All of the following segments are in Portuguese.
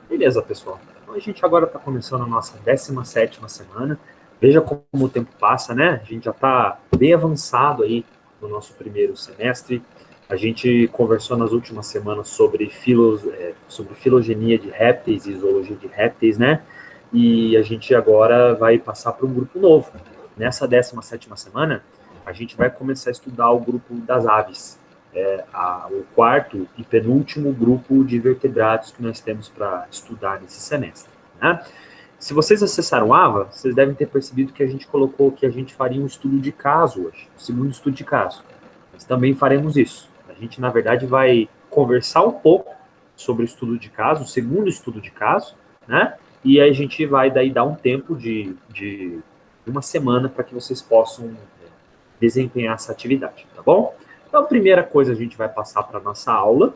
Beleza, pessoal. Então a gente agora está começando a nossa 17ª semana. Veja como o tempo passa, né? A gente já está bem avançado aí no nosso primeiro semestre. A gente conversou nas últimas semanas sobre, sobre filogenia de répteis e zoologia de répteis, né? E a gente agora vai passar para um grupo novo. Nessa 17ª semana, a gente vai começar a estudar o grupo das aves, o quarto e penúltimo grupo de vertebrados que nós temos para estudar nesse semestre. Né? Se vocês acessaram o AVA, vocês devem ter percebido que a gente colocou que a gente faria um estudo de caso hoje, um segundo estudo de caso. Nós também faremos isso. A gente, na verdade, vai conversar um pouco sobre o estudo de caso, o segundo estudo de caso, né? E aí a gente vai daí dar um tempo de uma semana para que vocês possam desempenhar essa atividade, tá bom? Então, a primeira coisa a gente vai passar para a nossa aula,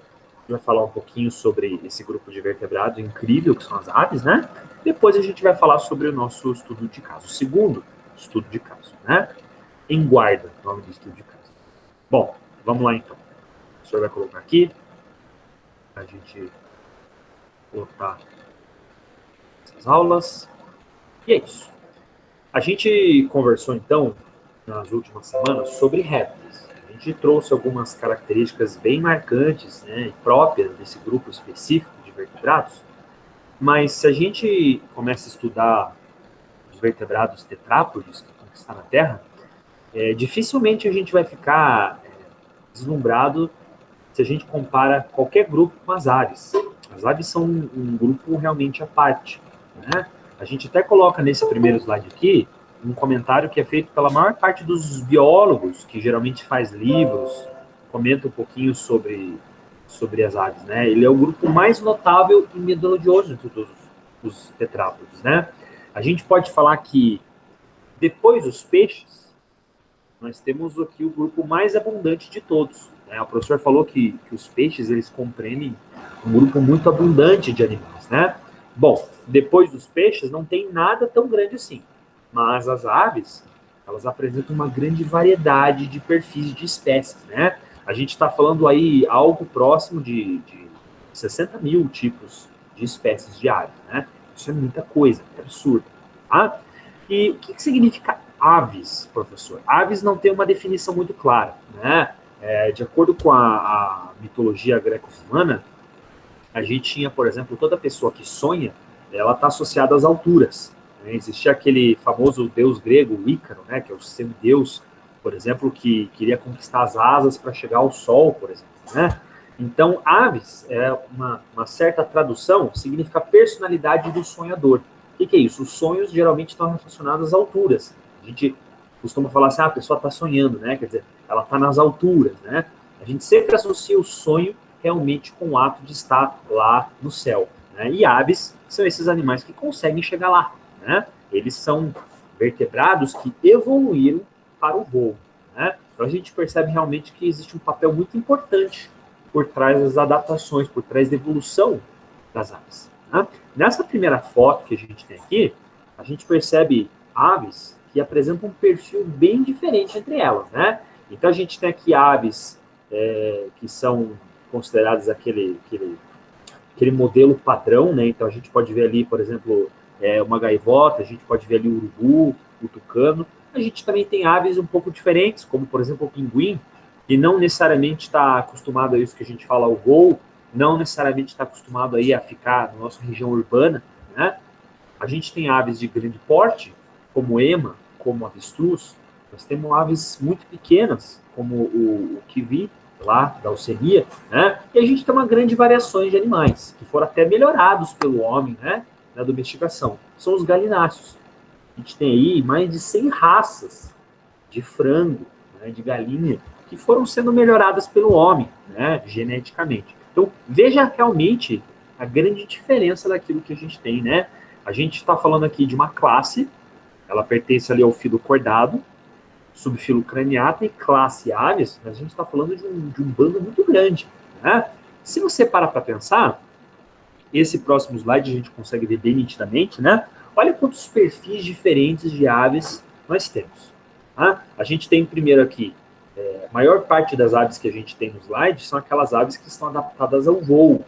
vai falar um pouquinho sobre esse grupo de vertebrados incrível, que são as aves, né? Depois a gente vai falar sobre o nosso estudo de caso, o segundo estudo de caso, né? Em guarda, o nome do estudo de caso. Bom, vamos lá então. O senhor vai colocar aqui, a gente colocar essas aulas, e é isso. A gente conversou então, nas últimas semanas, sobre répteis. A gente trouxe algumas características bem marcantes, né, próprias desse grupo específico de vertebrados, mas se a gente começa a estudar os vertebrados tetrápodes que estão na Terra, dificilmente a gente vai ficar deslumbrado se a gente compara qualquer grupo com as aves. As aves são um grupo realmente à parte, né? A gente até coloca nesse primeiro slide aqui um comentário que é feito pela maior parte dos biólogos, que geralmente faz livros, comenta um pouquinho sobre as aves, né? Ele é o grupo mais notável e medalioso dos tetrápodes, né? A gente pode falar que depois dos peixes, nós temos aqui o grupo mais abundante de todos, né? O professor falou que os peixes eles compreendem um grupo muito abundante de animais, né? Bom, depois dos peixes não tem nada tão grande assim, mas as aves elas apresentam uma grande variedade de perfis de espécies, né? A gente está falando aí algo próximo de 60 mil tipos de espécies de aves, né? Isso é muita coisa, é absurdo, tá? E o que significa aves, professor? Aves não tem uma definição muito clara, né? De acordo com a mitologia greco-romana, a gente tinha, por exemplo, toda pessoa que sonha, ela está associada às alturas. Né? Existia aquele famoso deus grego, Ícaro, né? Que é o semideus, por exemplo, que queria conquistar as asas para chegar ao sol, por exemplo, né? Então, aves, uma certa tradução, significa personalidade do sonhador. O que é isso? Os sonhos geralmente estão relacionados às alturas. A gente costuma falar assim, a pessoa está sonhando, né? Quer dizer, ela está nas alturas, né? A gente sempre associa o sonho realmente com o ato de estar lá no céu, né? E aves são esses animais que conseguem chegar lá, né? Eles são vertebrados que evoluíram para o voo, né? Então a gente percebe realmente que existe um papel muito importante por trás das adaptações, por trás da evolução das aves. Né? Nessa primeira foto que a gente tem aqui, a gente percebe aves que apresentam um perfil bem diferente entre elas, né? Então a gente tem aqui aves que são consideradas aquele modelo padrão, né? Então a gente pode ver ali, por exemplo, uma gaivota, a gente pode ver ali o urubu, o tucano. A gente também tem aves um pouco diferentes, como por exemplo o pinguim, que não necessariamente está acostumado a isso que a gente fala, o voo, não necessariamente está acostumado aí a ficar na nossa região urbana, né? A gente tem aves de grande porte, como ema, como avestruz. Nós temos aves muito pequenas, como o kiwi, lá da Oceania, né? E a gente tem uma grande variação de animais, que foram até melhorados pelo homem, né? Na domesticação. São os galináceos. A gente tem aí mais de 100 raças de frango, né, de galinha, que foram sendo melhoradas pelo homem, né, geneticamente. Então, veja realmente a grande diferença daquilo que a gente tem, né? A gente está falando aqui de uma classe, ela pertence ali ao filo cordado, subfilo craniata e classe aves, mas a gente está falando de um bando muito grande, né? Se você parar para pensar, esse próximo slide a gente consegue ver bem nitidamente, né? Olha quantos perfis diferentes de aves nós temos. Tá? A gente tem primeiro aqui, a maior parte das aves que a gente tem no slide são aquelas aves que estão adaptadas ao voo.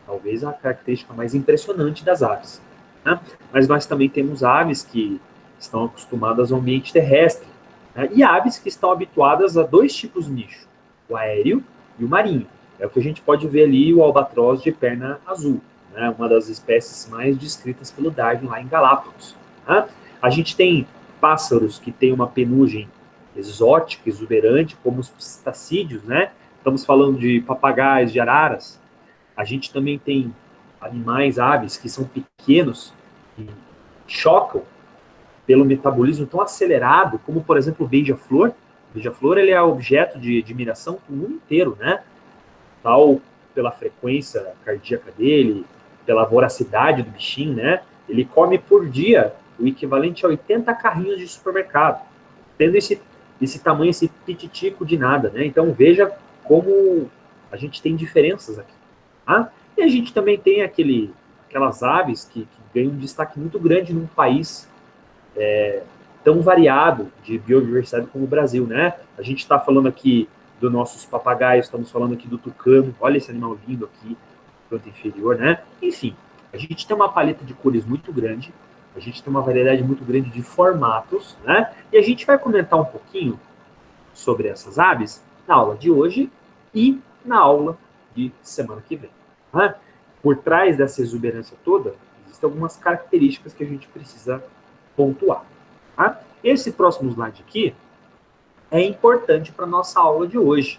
talvez a característica mais impressionante das aves, né? Mas nós também temos aves que estão acostumadas ao ambiente terrestre, né? E aves que estão habituadas a dois tipos de nicho, o aéreo e o marinho. É o que a gente pode ver ali, o albatroz de perna azul, né? Uma das espécies mais descritas pelo Darwin lá em Galápagos, né? A gente tem pássaros que têm uma penugem exótica, exuberante, como os pistacídeos, né? Estamos falando de papagaios, de araras. A gente também tem animais, aves, que são pequenos e chocam pelo metabolismo tão acelerado, como, por exemplo, o beija-flor. O beija-flor, ele é objeto de admiração do mundo inteiro, né? Tal pela frequência cardíaca dele, pela voracidade do bichinho, né? Ele come por dia o equivalente a 80 carrinhos de supermercado, tendo esse tamanho, esse pititico de nada, né? Então, veja como a gente tem diferenças aqui, tá? E a gente também tem aquelas aves que ganham um destaque muito grande num país tão variado de biodiversidade como o Brasil, né? A gente está falando aqui dos nossos papagaios, estamos falando aqui do tucano, olha esse animal lindo aqui, canto inferior, né? Enfim, a gente tem uma paleta de cores muito grande, a gente tem uma variedade muito grande de formatos, né? E a gente vai comentar um pouquinho sobre essas aves na aula de hoje e na aula de semana que vem, né? Por trás dessa exuberância toda, existem algumas características que a gente precisa pontuar, tá? Esse próximo slide aqui é importante para a nossa aula de hoje.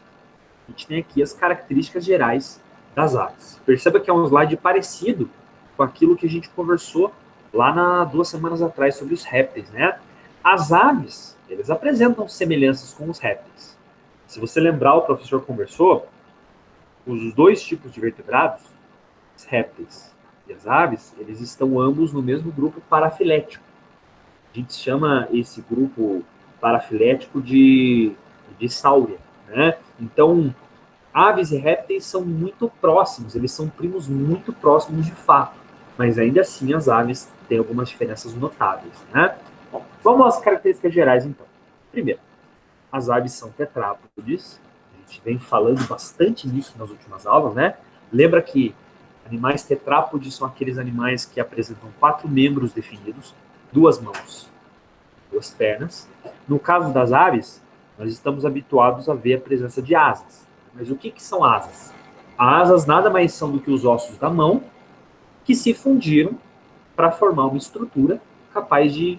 A gente tem aqui as características gerais das aves. Perceba que é um slide parecido com aquilo que a gente conversou lá 2 semanas atrás sobre os répteis, né? As aves, eles apresentam semelhanças com os répteis. Se você lembrar, o professor conversou, os dois tipos de vertebrados, os répteis e as aves, eles estão ambos no mesmo grupo parafilético. A gente chama esse grupo parafilético de sáurea, né? Então, aves e répteis são muito próximos, eles são primos muito próximos de fato, mas ainda assim as aves têm algumas diferenças notáveis, né? Bom, vamos às características gerais então. Primeiro, as aves são tetrápodes, a gente vem falando bastante nisso nas últimas aulas, né? Lembra que animais tetrápodes são aqueles animais que apresentam 4 membros definidos, 2 mãos, 2 pernas. No caso das aves, nós estamos habituados a ver a presença de asas. Mas o que são asas? Asas nada mais são do que os ossos da mão que se fundiram para formar uma estrutura capaz de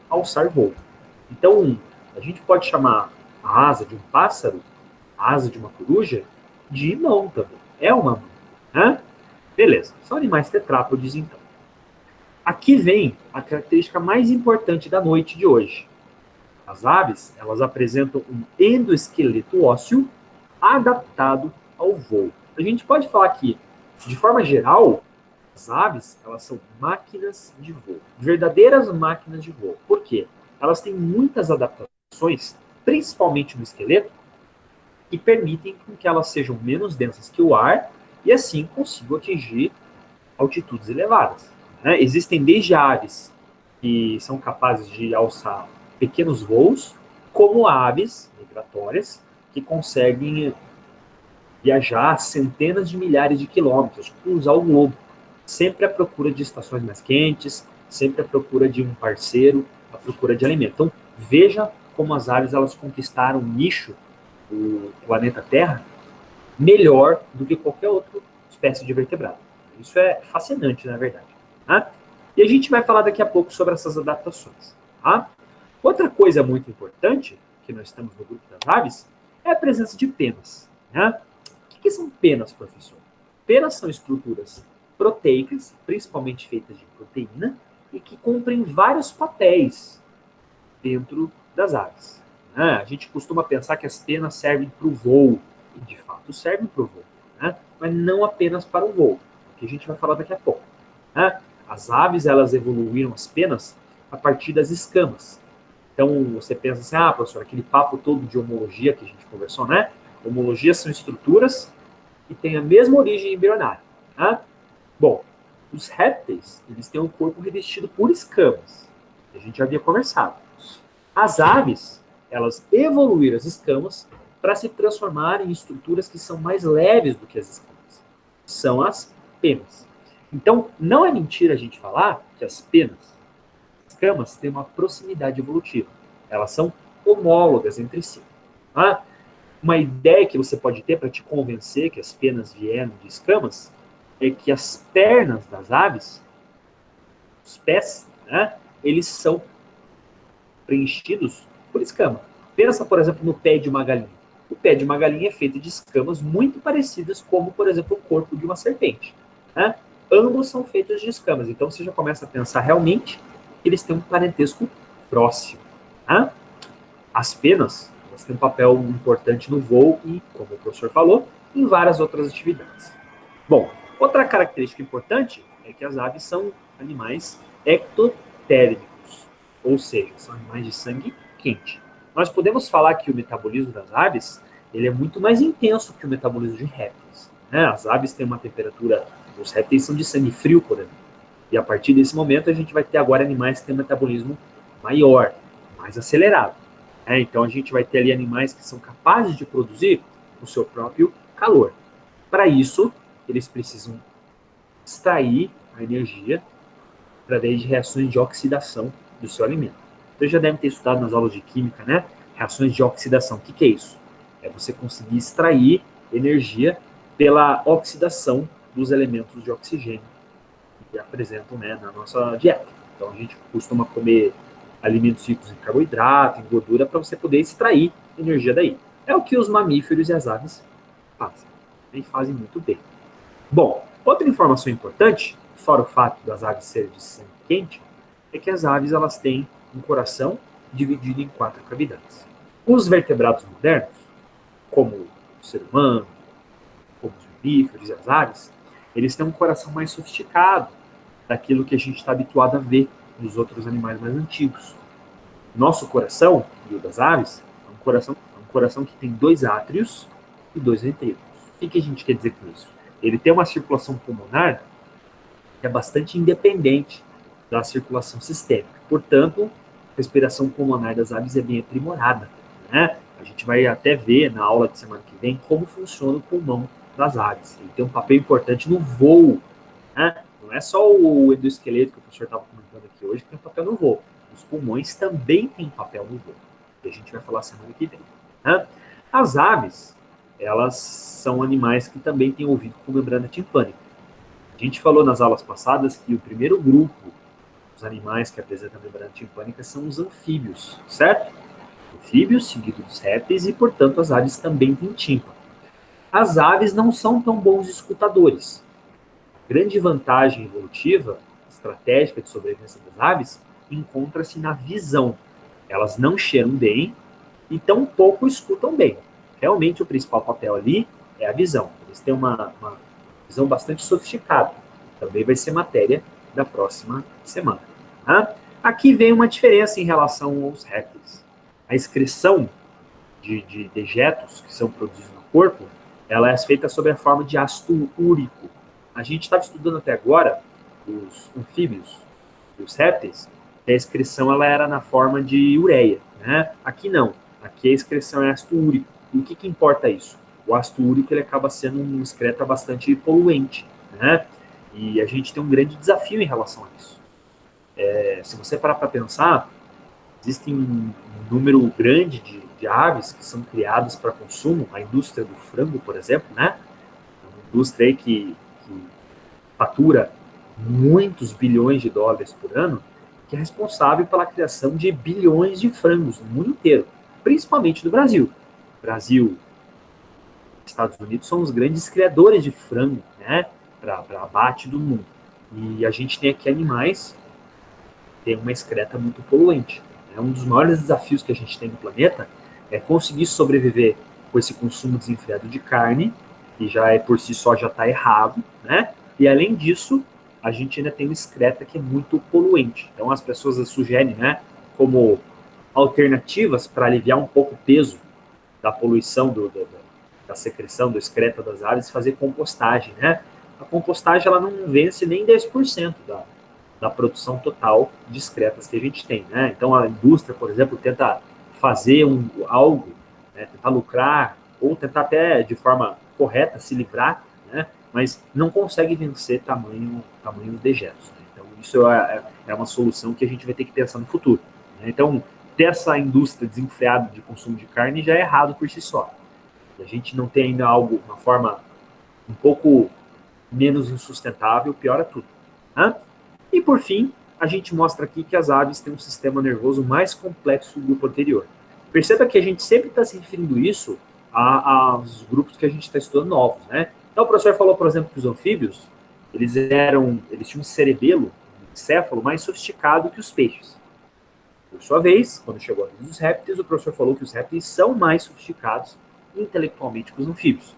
alçar voo. Então, a gente pode chamar a asa de um pássaro, a asa de uma coruja, de mão também. É uma mão, né? Beleza, são animais tetrápodes então. Aqui vem a característica mais importante da noite de hoje. As aves, elas apresentam um endoesqueleto ósseo adaptado ao voo. A gente pode falar que, de forma geral, as aves, elas são máquinas de voo, verdadeiras máquinas de voo. Por quê? Elas têm muitas adaptações, principalmente no esqueleto, que permitem que elas sejam menos densas que o ar e assim consigam atingir altitudes elevadas, né? Existem desde aves que são capazes de alçar pequenos voos, como aves migratórias que conseguem viajar centenas de milhares de quilômetros, cruzar o globo, sempre à procura de estações mais quentes, sempre à procura de um parceiro, à procura de alimento. Então, veja como as aves elas conquistaram um nicho do planeta Terra melhor do que qualquer outra espécie de vertebrado. Isso é fascinante, na verdade. Tá? E a gente vai falar daqui a pouco sobre essas adaptações. Tá? Outra coisa muito importante, que nós temos no grupo das aves, é a presença de penas. Né? O que são penas, professor? Penas são estruturas proteicas, principalmente feitas de proteína, e que cumprem vários papéis dentro das aves. Né? A gente costuma pensar que as penas servem para o voo, e de fato servem para o voo, né? Mas não apenas para o voo, que a gente vai falar daqui a pouco. Né? As aves, elas evoluíram as penas a partir das escamas. Então, você pensa assim, professor, aquele papo todo de homologia que a gente conversou, né? Homologia são estruturas que têm a mesma origem embrionária. Né? Bom, os répteis, eles têm um corpo revestido por escamas. A gente já havia conversado. As aves, elas evoluíram as escamas para se transformar em estruturas que são mais leves do que as escamas. São as penas. Então, não é mentira a gente falar que as penas, as escamas, têm uma proximidade evolutiva. Elas são homólogas entre si. Tá? Uma ideia que você pode ter para te convencer que as penas vieram de escamas é que as pernas das aves, os pés, né, eles são preenchidos por escama. Pensa, por exemplo, no pé de uma galinha. O pé de uma galinha é feito de escamas muito parecidas como, por exemplo, o corpo de uma serpente. Né? Ambos são feitos de escamas. Então você já começa a pensar realmente que eles têm um parentesco próximo. Né? As penas, elas têm um papel importante no voo e, como o professor falou, em várias outras atividades. Bom, outra característica importante é que as aves são animais ectotérmicos, ou seja, são animais de sangue quente. Nós podemos falar que o metabolismo das aves ele é muito mais intenso que o metabolismo de répteis. Né? As aves têm uma temperatura, os répteis são de sangue frio, por exemplo. E a partir desse momento a gente vai ter agora animais que têm um metabolismo maior, mais acelerado. Então a gente vai ter ali animais que são capazes de produzir o seu próprio calor. Para isso, eles precisam extrair a energia através de reações de oxidação do seu alimento. Vocês já devem ter estudado nas aulas de química, né? Reações de oxidação. O que é isso? É você conseguir extrair energia pela oxidação dos elementos de oxigênio que apresentam, né, na nossa dieta. Então a gente costuma comer alimentos ricos em carboidrato, em gordura, para você poder extrair energia daí. É o que os mamíferos e as aves fazem. E fazem muito bem. Bom, outra informação importante, fora o fato das aves serem de sangue quente, é que as aves elas têm um coração dividido em 4 cavidades. Os vertebrados modernos, como o ser humano, como os mamíferos e as aves, eles têm um coração mais sofisticado daquilo que a gente está habituado a ver nos outros animais mais antigos. Nosso coração, e o das aves, é um coração que tem 2 átrios e 2 ventrículos. O que a gente quer dizer com isso? Ele tem uma circulação pulmonar que é bastante independente da circulação sistêmica. Portanto, a respiração pulmonar das aves é bem aprimorada. Né? A gente vai até ver na aula de semana que vem como funciona o pulmão das aves. Ele tem um papel importante no voo. Né? Não é só o endoesqueleto que o professor estava comentando aqui hoje que tem papel no voo. Os pulmões também têm papel no voo. Que a gente vai falar semana que vem. Né? As aves, elas são animais que também têm ouvido com membrana timpânica. A gente falou nas aulas passadas que o primeiro grupo dos animais que apresentam membrana timpânica são os anfíbios, certo? Anfíbios, seguido dos répteis, e, portanto, as aves também têm tímpano. As aves não são tão bons escutadores. A grande vantagem evolutiva, estratégica de sobrevivência das aves, encontra-se na visão. Elas não cheiram bem e tampouco escutam bem. Realmente, o principal papel ali é a visão. Eles têm uma visão bastante sofisticada. Também vai ser matéria da próxima semana. Tá? Aqui vem uma diferença em relação aos répteis. A excreção de dejetos que são produzidos no corpo, ela é feita sob a forma de ácido úrico. A gente estava estudando até agora os anfíbios e os répteis, e a excreção ela era na forma de ureia. Né? Aqui não. Aqui a excreção é ácido úrico. E o que importa isso? O ácido úrico ele acaba sendo um excreta bastante poluente. Né? E a gente tem um grande desafio em relação a isso. Se você parar para pensar, existem um número grande de aves que são criadas para consumo, a indústria do frango, por exemplo, né? Uma indústria aí que fatura muitos bilhões de dólares por ano, que é responsável pela criação de bilhões de frangos no mundo inteiro, principalmente no Brasil. Brasil e Estados Unidos são os grandes criadores de frango, né? Para abate do mundo. E a gente tem aqui animais que têm uma excreta muito poluente. Um dos maiores desafios que a gente tem no planeta é conseguir sobreviver com esse consumo desenfreado de carne, que já é por si só já está errado, né? E além disso, a gente ainda tem uma excreta que é muito poluente. Então as pessoas sugerem, né, como alternativas para aliviar um pouco o peso da poluição da secreção, do excreta das aves, fazer compostagem, né? A compostagem ela não vence nem 10% da produção total de excretas que a gente tem, né? Então a indústria, por exemplo, tenta fazer algo, né, tentar lucrar, ou tentar até de forma correta se livrar, né, mas não consegue vencer tamanhos dejetos. Né? Então, isso é uma solução que a gente vai ter que pensar no futuro. Né? Então, ter essa indústria desenfreada de consumo de carne já é errado por si só. E a gente não tem ainda uma forma um pouco menos insustentável, piora tudo. Né? E, por fim, a gente mostra aqui que as aves têm um sistema nervoso mais complexo do grupo anterior. Perceba que a gente sempre está se referindo isso aos grupos que a gente está estudando novos, né? Então, o professor falou, por exemplo, que os anfíbios, eles tinham um cerebelo, um encéfalo mais sofisticado que os peixes. Por sua vez, quando chegou a vez dos répteis, o professor falou que os répteis são mais sofisticados intelectualmente que os anfíbios.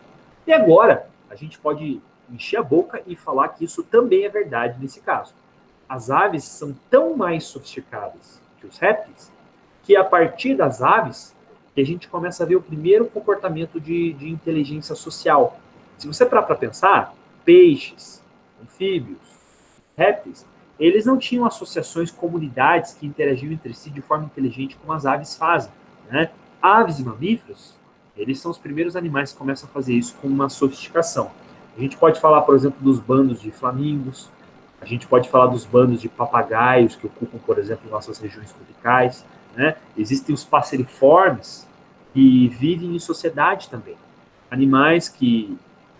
E agora, a gente pode encher a boca e falar que isso também é verdade nesse caso. As aves são tão mais sofisticadas que os répteis, que a partir das aves, que a gente começa a ver o primeiro comportamento de inteligência social. Se você parar para pensar, peixes, anfíbios, répteis, eles não tinham associações, comunidades que interagiam entre si de forma inteligente como as aves fazem. Né? Aves e mamíferos, eles são os primeiros animais que começam a fazer isso com uma sofisticação. A gente pode falar, por exemplo, dos bandos de flamingos, a gente pode falar dos bandos de papagaios que ocupam, por exemplo, nossas regiões tropicais. Né? Existem os passeriformes que vivem em sociedade também. Animais que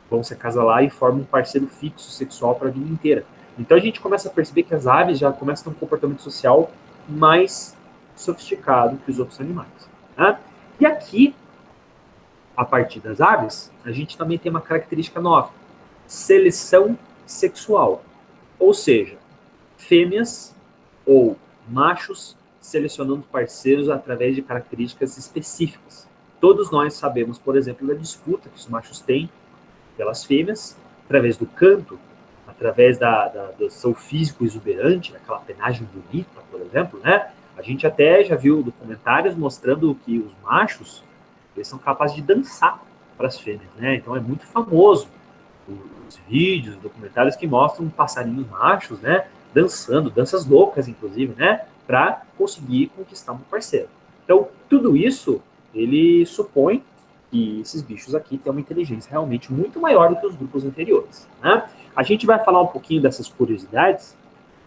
vão se acasalar e formam um parceiro fixo sexual para a vida inteira. Então a gente começa a perceber que as aves já começam a ter um comportamento social mais sofisticado que os outros animais. Né? E aqui, a partir das aves, a gente também tem uma característica nova: seleção sexual. Ou seja, fêmeas ou machos selecionando parceiros através de características específicas. Todos nós sabemos, por exemplo, da disputa que os machos têm pelas fêmeas, através do canto, através do seu físico exuberante, daquela penagem bonita, por exemplo, né? A gente até já viu documentários mostrando que os machos, eles são capazes de dançar para as fêmeas, né? Então é muito famoso os vídeos, documentários que mostram passarinhos machos, né? Dançando, danças loucas, inclusive, né? Para conseguir conquistar um parceiro. Então, tudo isso, ele supõe que esses bichos aqui têm uma inteligência realmente muito maior do que os grupos anteriores. Né? A gente vai falar um pouquinho dessas curiosidades,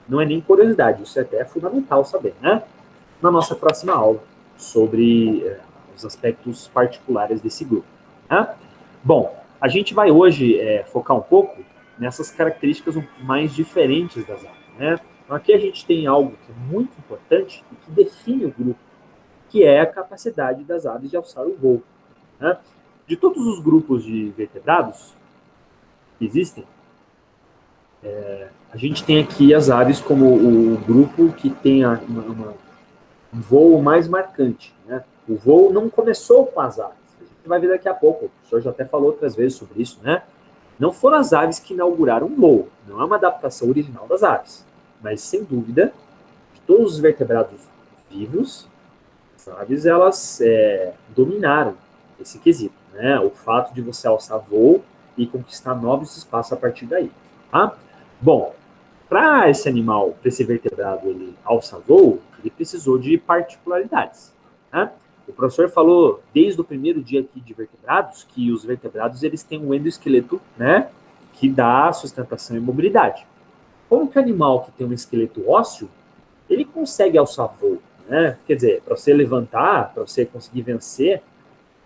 não é nem curiosidade, isso é até fundamental saber, né? Na nossa próxima aula, sobre os aspectos particulares desse grupo. Né? Bom, a gente vai hoje focar um pouco nessas características mais diferentes das aves. Né? Então, aqui a gente tem algo que é muito importante e que define o grupo, que é a capacidade das aves de alçar o voo. Né? De todos os grupos de vertebrados que existem, a gente tem aqui as aves como o grupo que tem um voo mais marcante. Né? O voo não começou com as aves. A gente vai ver daqui a pouco, o professor já até falou outras vezes sobre isso. Né? Não foram as aves que inauguraram o voo, não é uma adaptação original das aves. Mas, sem dúvida, de todos os vertebrados vivos, as aves elas dominaram esse quesito. Né? O fato de você alçar voo e conquistar novos espaços a partir daí. Tá? Bom, para esse animal, para esse vertebrado, ele alçar voo, ele precisou de particularidades. Né? O professor falou desde o primeiro dia aqui de vertebrados que os vertebrados eles têm um endoesqueleto, né, que dá sustentação e mobilidade. Como que o animal que tem um esqueleto ósseo, ele consegue alçar voo? Né? Quer dizer, para você levantar, para você conseguir vencer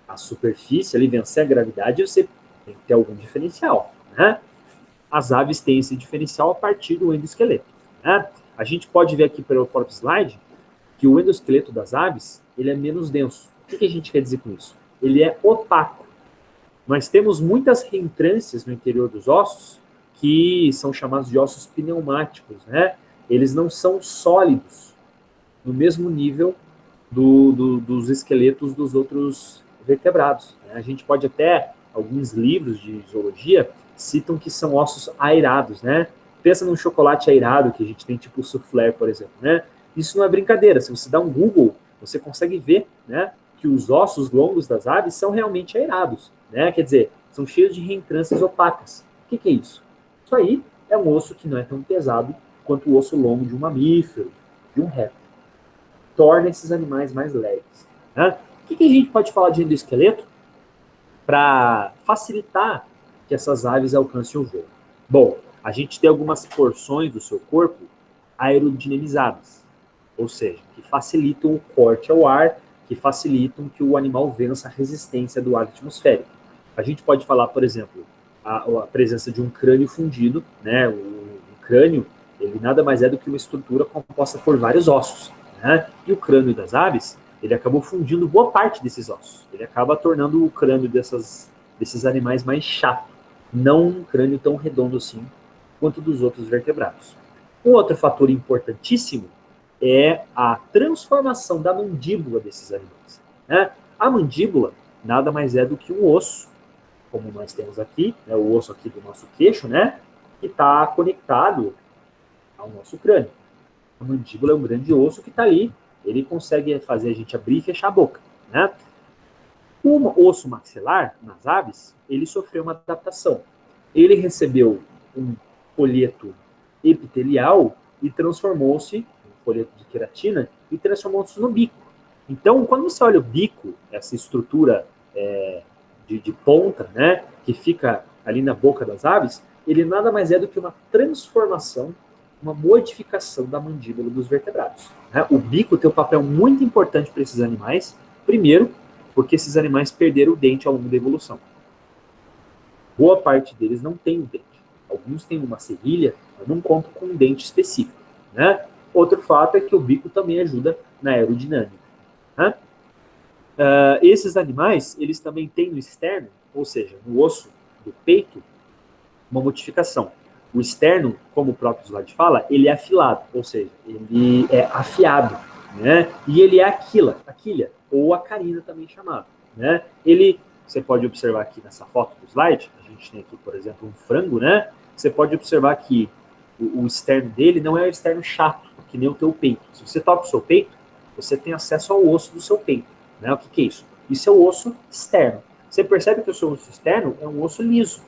a superfície, ali, vencer a gravidade, você tem que ter algum diferencial. Né? As aves têm esse diferencial a partir do endoesqueleto. Né? A gente pode ver aqui pelo próprio slide que o endoesqueleto das aves ele é menos denso. O que a gente quer dizer com isso? Ele é opaco. Nós temos muitas reentrâncias no interior dos ossos que são chamados de ossos pneumáticos. Né? Eles não são sólidos no mesmo nível dos esqueletos dos outros vertebrados. Né? A gente pode até, alguns livros de zoologia, citam que são ossos aerados, né? Pensa num chocolate aerado que a gente tem, tipo o soufflé, por exemplo, né? Isso não é brincadeira. Se você dá um Google, você consegue ver, né, que os ossos longos das aves são realmente aerados, né? Quer dizer, são cheios de reentrâncias opacas. O que é isso? Isso aí é um osso que não é tão pesado quanto o osso longo de um mamífero, de um réptil. Torna esses animais mais leves. Né? O que a gente pode falar de endoesqueleto para facilitar que essas aves alcancem o voo? Bom, a gente tem algumas porções do seu corpo aerodinamizadas, ou seja, que facilitam o corte ao ar, que facilitam que o animal vença a resistência do ar atmosférico. A gente pode falar, por exemplo, a presença de um crânio fundido, né? O crânio, ele nada mais é do que uma estrutura composta por vários ossos, né? E o crânio das aves, ele acabou fundindo boa parte desses ossos. Ele acaba tornando o crânio desses animais mais chato, não um crânio tão redondo assim quanto dos outros vertebrados. Um outro fator importantíssimo é a transformação da mandíbula desses animais, né? A mandíbula nada mais é do que um osso, como nós temos aqui, né, o osso aqui do nosso queixo, né, que está conectado ao nosso crânio. A mandíbula é um grande osso que está ali, ele consegue fazer a gente abrir e fechar a boca, né? O osso maxilar, nas aves, ele sofreu uma adaptação. Ele recebeu um folheto epitelial e transformou-se, um folheto de queratina, e transformou-se no bico. Então, quando você olha o bico, essa estrutura de ponta, né, que fica ali na boca das aves, ele nada mais é do que uma transformação, uma modificação da mandíbula dos vertebrados, né? O bico tem um papel muito importante para esses animais, primeiro, porque esses animais perderam o dente ao longo da evolução. Boa parte deles não tem um dente. Alguns têm uma serrilha, mas não contam com um dente específico, né? Outro fato é que o bico também ajuda na aerodinâmica, né? Esses animais, eles também têm no externo, ou seja, no osso do peito, uma modificação. O externo, como o próprio slide fala, ele é afilado, ou seja, ele é afiado, né? E ele é aquilha, ou acarina também chamado, né? Você pode observar aqui nessa foto do slide, a gente tem aqui, por exemplo, um frango, né? Você pode observar que o externo dele não é o externo chato, que nem o teu peito. Se você toca o seu peito, você tem acesso ao osso do seu peito, né? O que é isso? Isso é o osso externo. Você percebe que o seu osso externo é um osso liso,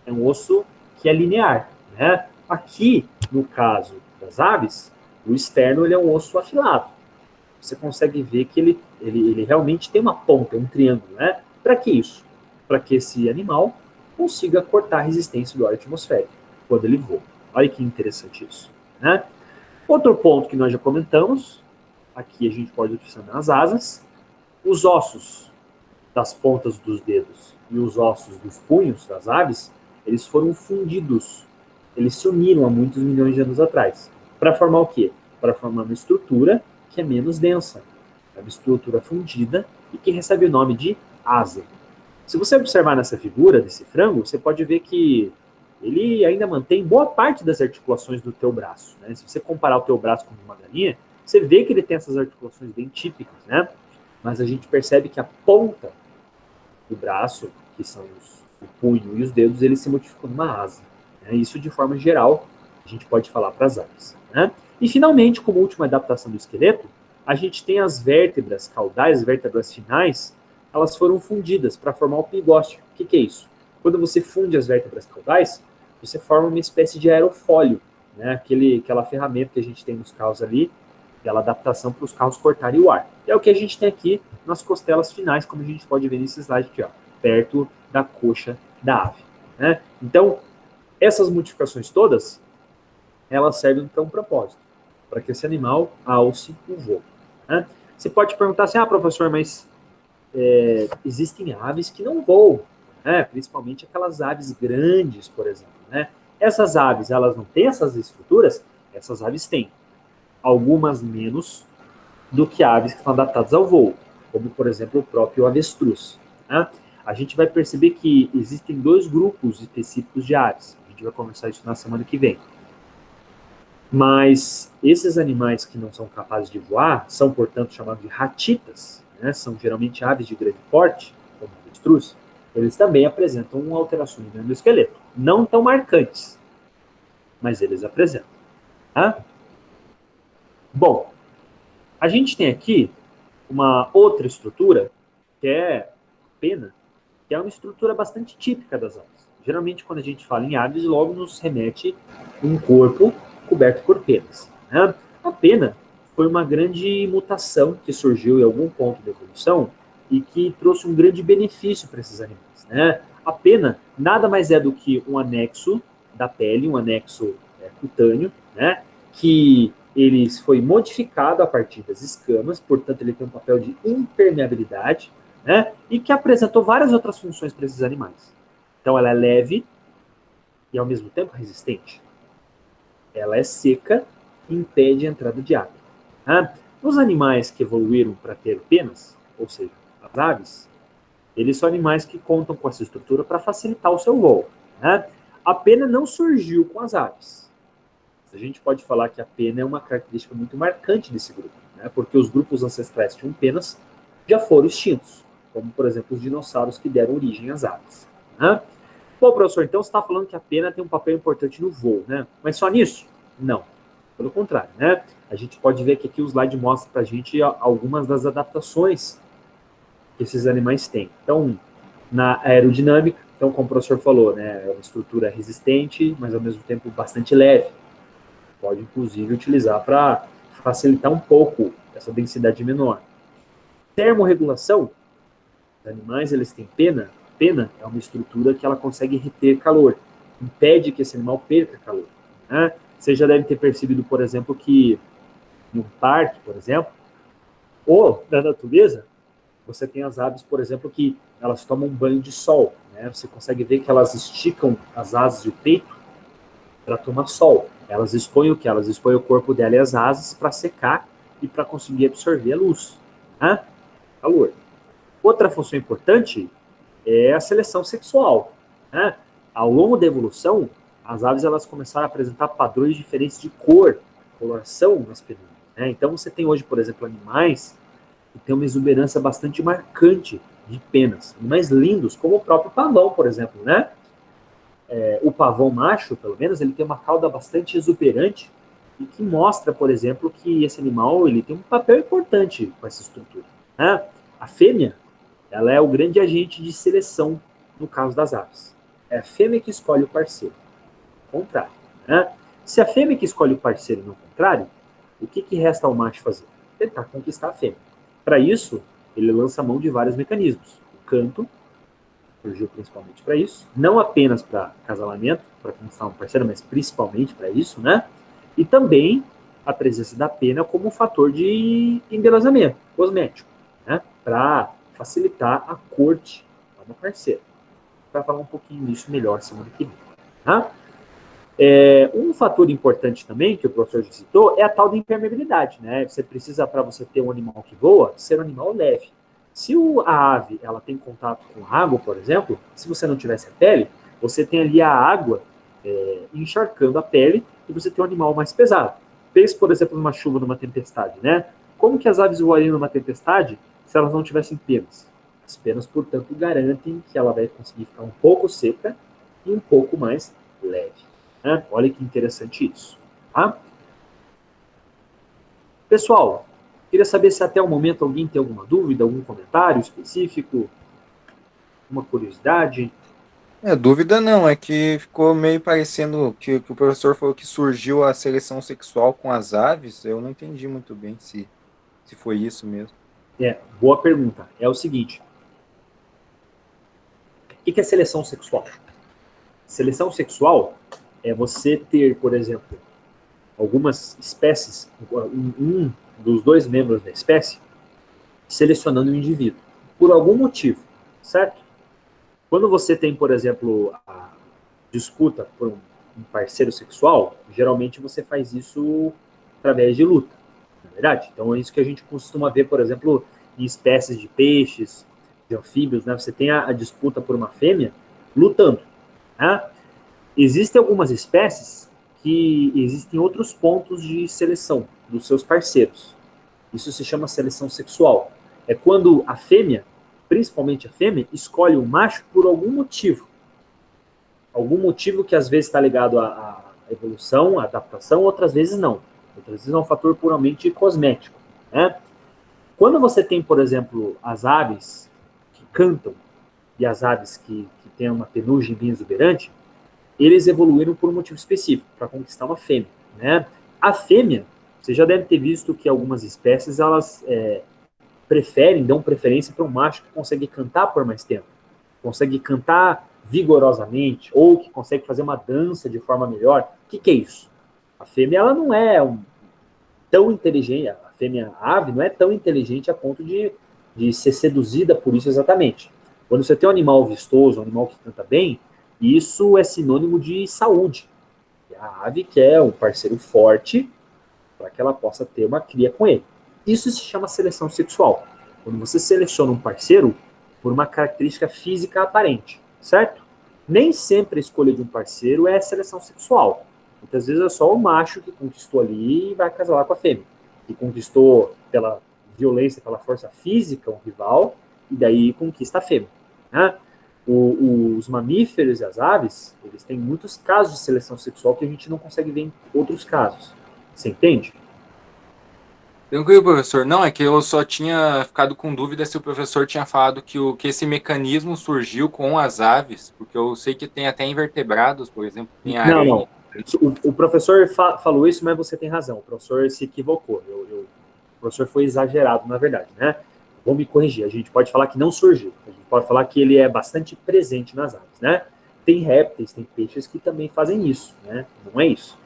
é um osso que é linear, né? Aqui, no caso das aves, o externo ele é um osso afilado. Você consegue ver que ele realmente tem uma ponta, um triângulo, né? Para que isso? Para que esse animal consiga cortar a resistência do ar atmosférico quando ele voa. Olha que interessante isso, né? Outro ponto que nós já comentamos, aqui a gente pode observar as asas, os ossos das pontas dos dedos e os ossos dos punhos das aves, eles foram fundidos, eles se uniram há muitos milhões de anos atrás. Para formar o quê? Para formar uma estrutura que é menos densa, é uma estrutura fundida e que recebe o nome de asa. Se você observar nessa figura desse frango, você pode ver que ele ainda mantém boa parte das articulações do teu braço, né? Se você comparar o teu braço com uma galinha, você vê que ele tem essas articulações bem típicas, né? Mas a gente percebe que a ponta do braço, que são o punho e os dedos, ele se modificou numa asa, né? Isso, de forma geral, a gente pode falar para as aves, né? E, finalmente, como última adaptação do esqueleto, a gente tem as vértebras caudais, as vértebras finais, elas foram fundidas para formar o pigóstio. O que é isso? Quando você funde as vértebras caudais, você forma uma espécie de aerofólio, né? Aquela ferramenta que a gente tem nos carros ali, aquela adaptação para os carros cortarem o ar. É o que a gente tem aqui nas costelas finais, como a gente pode ver nesse slide aqui, ó, perto da coxa da ave, né? Então, essas modificações todas, elas servem para um propósito, para que esse animal alce o voo, né? Você pode perguntar assim, professor, mas existem aves que não voam, né? Principalmente aquelas aves grandes, por exemplo, né? Essas aves, elas não têm essas estruturas? Essas aves têm. Algumas menos do que aves que estão adaptadas ao voo, como, por exemplo, o próprio avestruz, né? A gente vai perceber que existem dois grupos específicos de aves. A gente vai conversar isso na semana que vem. Mas esses animais que não são capazes de voar são, portanto, chamados de ratitas, né? São geralmente aves de grande porte, como o avestruz. Eles também apresentam uma alteração no esqueleto. Não tão marcantes, mas eles apresentam, tá? Bom, a gente tem aqui uma outra estrutura, que é a pena, que é uma estrutura bastante típica das aves. Geralmente, quando a gente fala em aves, logo nos remete um corpo coberto por penas, né? A pena foi uma grande mutação que surgiu em algum ponto da evolução e que trouxe um grande benefício para esses animais, né? A pena nada mais é do que um anexo da pele, um anexo cutâneo, né, que ele foi modificado a partir das escamas, portanto ele tem um papel de impermeabilidade, né, e que apresentou várias outras funções para esses animais. Então ela é leve e ao mesmo tempo resistente. Ela é seca e impede a entrada de água. Né? Os animais que evoluíram para ter penas, ou seja, as aves, eles são animais que contam com essa estrutura para facilitar o seu voo. Né? A pena não surgiu com as aves. A gente pode falar que a pena é uma característica muito marcante desse grupo, né? Porque os grupos ancestrais que tinham penas já foram extintos, como, por exemplo, os dinossauros que deram origem às aves. Né? Bom, professor, então você está falando que a pena tem um papel importante no voo, né? Mas só nisso? Não. Pelo contrário, né? A gente pode ver que aqui o slide mostra para a gente algumas das adaptações que esses animais têm. Então, na aerodinâmica, então, como o professor falou, né, é uma estrutura resistente, mas ao mesmo tempo bastante leve. Pode, inclusive, utilizar para facilitar um pouco essa densidade menor. Termorregulação, os animais eles têm pena. Pena é uma estrutura que ela consegue reter calor, impede que esse animal perca calor. Né? Você já deve ter percebido, por exemplo, que em um parque, por exemplo, ou na natureza, você tem as aves, por exemplo, que elas tomam um banho de sol. Né? Você consegue ver que elas esticam as asas e o peito para tomar sol. Elas expõem o que? Elas expõem o corpo dela e as asas para secar e para conseguir absorver a luz. Né? Calor. Outra função importante é a seleção sexual. Né? Ao longo da evolução, as aves elas começaram a apresentar padrões diferentes de cor, coloração nas penumbras. Né? Então você tem hoje, por exemplo, animais que têm uma exuberância bastante marcante de penas. Animais lindos, como o próprio pavão, por exemplo. Né? O pavão macho, pelo menos, ele tem uma cauda bastante exuberante e que mostra, por exemplo, que esse animal ele tem um papel importante com essa estrutura. Né? A fêmea, ela é o grande agente de seleção no caso das aves. É a fêmea que escolhe o parceiro, o contrário. Né? Se a fêmea que escolhe o parceiro não o contrário, o que resta ao macho fazer? Tentar conquistar a fêmea. Para isso, ele lança mão de vários mecanismos. O canto surgiu principalmente para isso, não apenas para acasalamento, para conquistar um parceiro, mas principalmente para isso, né? E também a presença da pena como um fator de embelezamento cosmético, né? Para facilitar a corte a uma parceira. Para falar um pouquinho disso melhor semana que vem. Tá? Um fator importante também, que o professor já citou, é a tal da impermeabilidade. Né? Você precisa, para você ter um animal que voa, ser um animal leve. Se a ave ela tem contato com água, por exemplo, se você não tivesse a pele, você tem ali a água encharcando a pele e você tem um animal mais pesado. Pense, por exemplo, numa chuva, numa tempestade. Né? Como que as aves voariam numa tempestade se elas não tivessem penas? As penas, portanto, garantem que ela vai conseguir ficar um pouco seca e um pouco mais leve. Né? Olha que interessante isso. Tá? Pessoal, queria saber se até o momento alguém tem alguma dúvida, algum comentário específico, uma curiosidade. Dúvida não, é que ficou meio parecendo que o professor falou que surgiu a seleção sexual com as aves. Eu não entendi muito bem se foi isso mesmo. Boa pergunta. É o seguinte, o que é seleção sexual? Seleção sexual é você ter, por exemplo, algumas espécies, um dos dois membros da espécie, selecionando um indivíduo, por algum motivo, certo? Quando você tem, por exemplo, a disputa por um parceiro sexual, geralmente você faz isso através de luta, não é verdade? Então é isso que a gente costuma ver, por exemplo, em espécies de peixes, de anfíbios, né? Você tem a disputa por uma fêmea lutando. Né? Existem algumas espécies que existem outros pontos de seleção dos seus parceiros. Isso se chama seleção sexual. É quando a fêmea, principalmente a fêmea, escolhe o macho por algum motivo. Algum motivo que às vezes está ligado à evolução, à adaptação, outras vezes não. Outras vezes é um fator puramente cosmético. Né? Quando você tem, por exemplo, as aves que cantam e as aves que têm uma penugem bem exuberante, eles evoluíram por um motivo específico, para conquistar uma fêmea. Né? A fêmea, você já deve ter visto que algumas espécies, elas dão preferência para um macho que consegue cantar por mais tempo. Consegue cantar vigorosamente, ou que consegue fazer uma dança de forma melhor, o que é isso? A fêmea, ela não é tão inteligente, a fêmea ave não é tão inteligente a ponto de ser seduzida por isso exatamente. Quando você tem um animal vistoso, um animal que canta bem, isso é sinônimo de saúde. A ave quer um parceiro forte para que ela possa ter uma cria com ele. Isso se chama seleção sexual. Quando você seleciona um parceiro por uma característica física aparente, certo? Nem sempre a escolha de um parceiro é seleção sexual. Muitas vezes é só o macho que conquistou ali e vai casar com a fêmea. Que conquistou pela violência, pela força física um rival, e daí conquista a fêmea. Né? Os mamíferos e as aves, eles têm muitos casos de seleção sexual que a gente não consegue ver em outros casos. Você entende? Tranquilo, professor. Não, é que eu só tinha ficado com dúvida se o professor tinha falado que esse mecanismo surgiu com as aves, porque eu sei que tem até invertebrados, por exemplo, tem Não, aranha. não. O professor falou isso, mas você tem razão. O professor se equivocou. O professor foi exagerado, na verdade, né? Vou me corrigir. A gente pode falar que não surgiu. A gente pode falar que ele é bastante presente nas aves, né? Tem répteis, tem peixes que também fazem isso, né? Não é isso.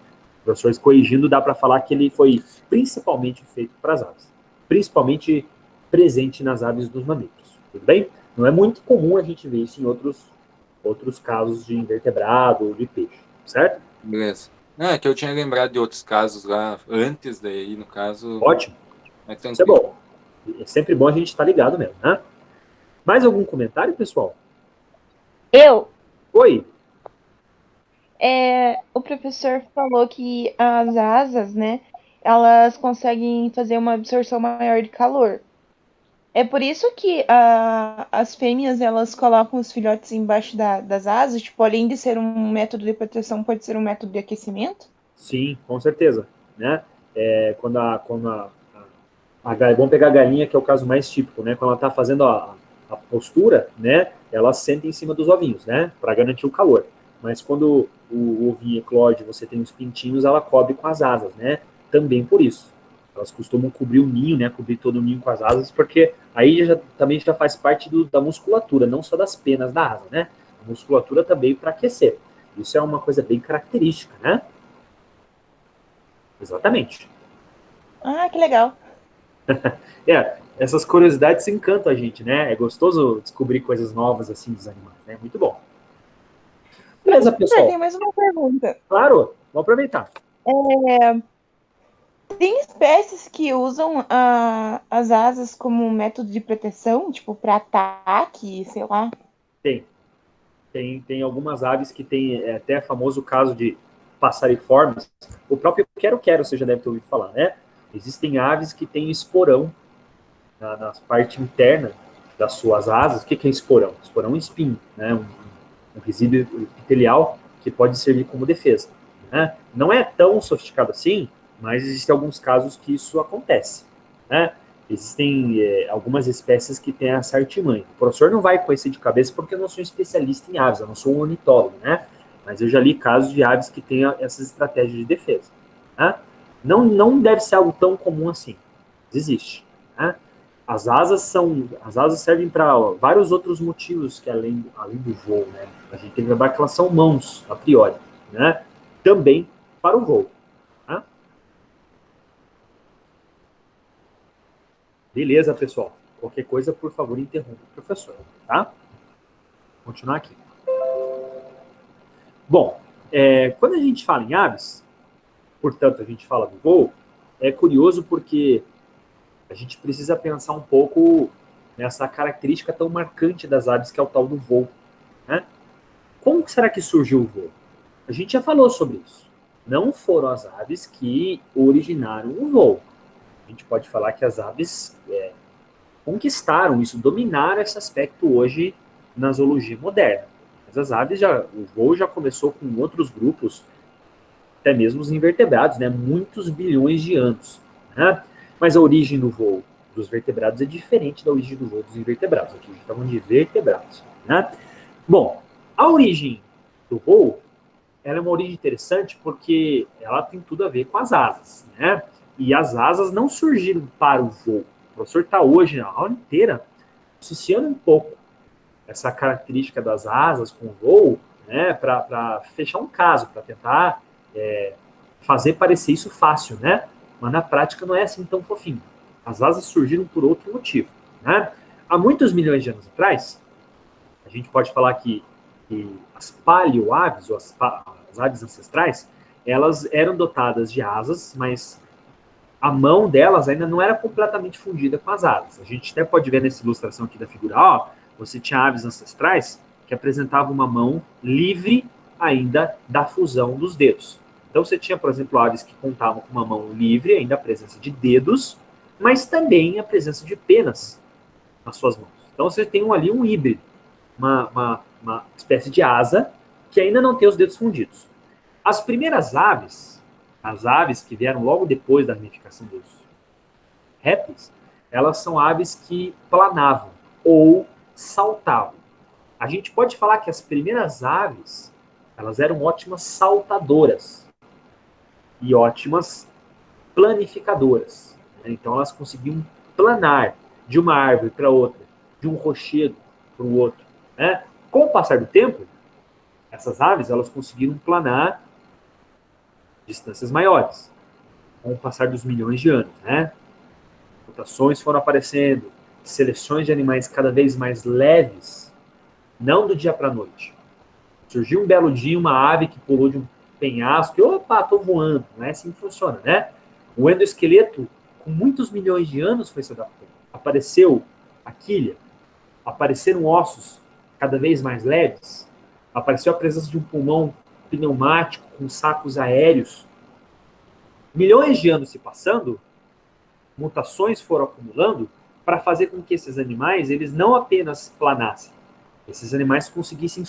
O professor corrigindo, dá para falar que ele foi principalmente feito para as aves. Principalmente presente nas aves dos mamíferos. Tudo bem? Não é muito comum a gente ver isso em outros casos de invertebrado ou de peixe, certo? Beleza. Não, é que eu tinha lembrado de outros casos lá, antes daí, no caso, Ótimo. é Isso é tranquilo. bom. É sempre bom a gente estar ligado mesmo, né? Mais algum comentário, pessoal? Eu, Oi. o professor falou que as asas, né, elas conseguem fazer uma absorção maior de calor. É por isso que as fêmeas, elas colocam os filhotes embaixo das asas, tipo, além de ser um método de proteção, pode ser um método de aquecimento? Sim, com certeza. Né? Vamos pegar a galinha, que é o caso mais típico, né? Quando ela está fazendo a postura, né? Ela senta em cima dos ovinhos, né? Para garantir o calor. Mas quando o ovinho eclode, você tem os pintinhos, ela cobre com as asas, né? Também por isso. Elas costumam cobrir o ninho, né? Cobrir todo o ninho com as asas, porque aí também já faz parte da musculatura, não só das penas da asa, né? A musculatura também para aquecer. Isso é uma coisa bem característica, né? Exatamente. Ah, que legal. Essas curiosidades encantam a gente, né? É gostoso descobrir coisas novas assim dos animais, né? Muito bom. Beleza, Professor, pessoal. tem mais uma pergunta. Claro, vamos aproveitar. Tem espécies que usam as asas como método de proteção, tipo, para ataque, sei lá? Tem, tem algumas aves que tem até famoso caso de passariformes. O próprio quero-quero, você já deve ter ouvido falar, né? Existem aves que têm esporão na parte interna das suas asas. O que é esporão? Esporão é um espinho, né? Um resíduo epitelial que pode servir como defesa. Né? Não é tão sofisticado assim, mas existem alguns casos que isso acontece. Né? Existem algumas espécies que têm essa artimanha. O professor não vai conhecer de cabeça porque eu não sou especialista em aves, eu não sou um ornitólogo, né? Mas eu já li casos de aves que têm essas estratégias de defesa. Né? Não deve ser algo tão comum assim. Existe. Né? As asas servem para vários outros motivos que além do voo, né? A gente tem que lembrar que elas são mãos a priori, né? Também para o voo. Tá? Beleza, pessoal. Qualquer coisa, por favor, interrompa o professor, tá? Vou continuar aqui. Bom, quando a gente fala em aves, portanto, a gente fala do voo, é curioso porque a gente precisa pensar um pouco nessa característica tão marcante das aves que é o tal do voo, né? Como será que surgiu o voo? A gente já falou sobre isso. Não foram as aves que originaram o voo. A gente pode falar que as aves conquistaram isso, dominaram esse aspecto hoje na zoologia moderna. Mas o voo já começou com outros grupos, até mesmo os invertebrados, né? Muitos bilhões de anos. Né? Mas a origem do voo dos vertebrados é diferente da origem do voo dos invertebrados. Aqui a gente está falando de vertebrados. Né? Bom, a origem do voo ela é uma origem interessante porque ela tem tudo a ver com as asas, né? E as asas não surgiram para o voo. O professor está hoje, a aula inteira, associando um pouco essa característica das asas com o voo, né, para fechar um caso, para tentar fazer parecer isso fácil, né? Mas na prática não é assim tão fofinho. As asas surgiram por outro motivo, né? Há muitos milhões de anos atrás, a gente pode falar que as paleoaves, ou as aves ancestrais, elas eram dotadas de asas, mas a mão delas ainda não era completamente fundida com as asas. A gente até pode ver nessa ilustração aqui da figura, ó, você tinha aves ancestrais que apresentavam uma mão livre ainda da fusão dos dedos. Então você tinha, por exemplo, aves que contavam com uma mão livre, ainda a presença de dedos, mas também a presença de penas nas suas mãos. Então você tem ali um híbrido, uma espécie de asa que ainda não tem os dedos fundidos. As primeiras aves, as aves que vieram logo depois da ramificação dos répteis, elas são aves que planavam ou saltavam. A gente pode falar que as primeiras aves, elas eram ótimas saltadoras e ótimas planificadoras. Então elas conseguiam planar de uma árvore para outra, de um rochedo para o outro. Né? Com o passar do tempo, essas aves elas conseguiram planar distâncias maiores, com o passar dos milhões de anos. Né? Mutações foram aparecendo, seleções de animais cada vez mais leves, não do dia para a noite. Surgiu um belo dia uma ave que pulou de um penhasco e, opa, estou voando. Não é assim que funciona, né? O endoesqueleto, com muitos milhões de anos, foi se adaptando. Apareceu a quilha, apareceram ossos cada vez mais leves, apareceu a presença de um pulmão pneumático com sacos aéreos. Milhões de anos se passando, mutações foram acumulando para fazer com que esses animais eles não apenas planassem, esses animais conseguissem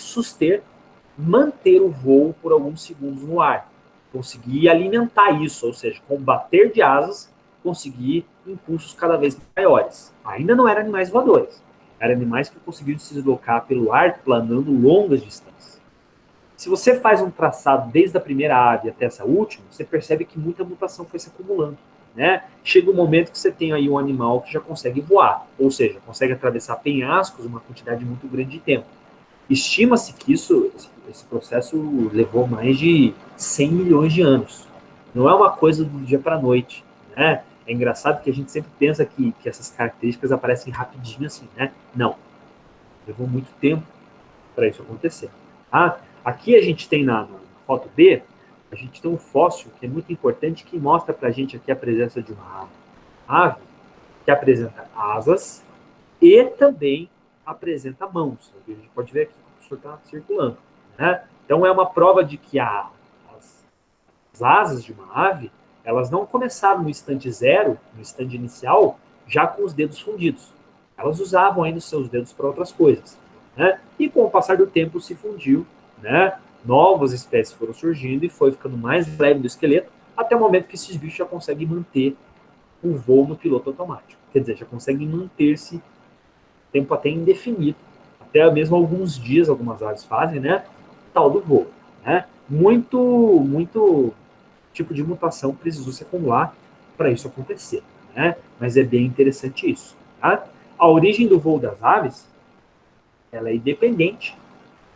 manter o voo por alguns segundos no ar, conseguir alimentar isso, ou seja, com bater de asas, conseguir impulsos cada vez maiores. Ainda não eram animais voadores, eram animais que conseguiam se deslocar pelo ar, planando longas distâncias. Se você faz um traçado desde a primeira ave até essa última, você percebe que muita mutação foi se acumulando. Né? Chega um momento que você tem aí um animal que já consegue voar, ou seja, consegue atravessar penhascos uma quantidade muito grande de tempo. Estima-se que esse processo levou mais de 100 milhões de anos. Não é uma coisa do dia para a noite. Né? É engraçado que a gente sempre pensa que essas características aparecem rapidinho assim. Né? Não. Levou muito tempo para isso acontecer. Tá? Aqui a gente tem na foto B, a gente tem um fóssil que é muito importante, que mostra para a gente aqui a presença de uma ave que apresenta asas e também apresenta mãos. A gente pode ver aqui que o professor está circulando. Né? Então é uma prova de que as asas de uma ave, elas não começaram no instante zero, no instante inicial, já com os dedos fundidos. Elas usavam ainda os seus dedos para outras coisas. Né? E com o passar do tempo se fundiu, né? Novas espécies foram surgindo e foi ficando mais leve do esqueleto, até o momento que esses bichos já conseguem manter o voo no piloto automático. Quer dizer, já conseguem manter-se tempo até indefinido, até mesmo alguns dias, algumas aves fazem, né? Tal do voo. Né? Muito tipo de mutação precisou se acumular para isso acontecer. Né? Mas é bem interessante isso. Tá? A origem do voo das aves, ela é independente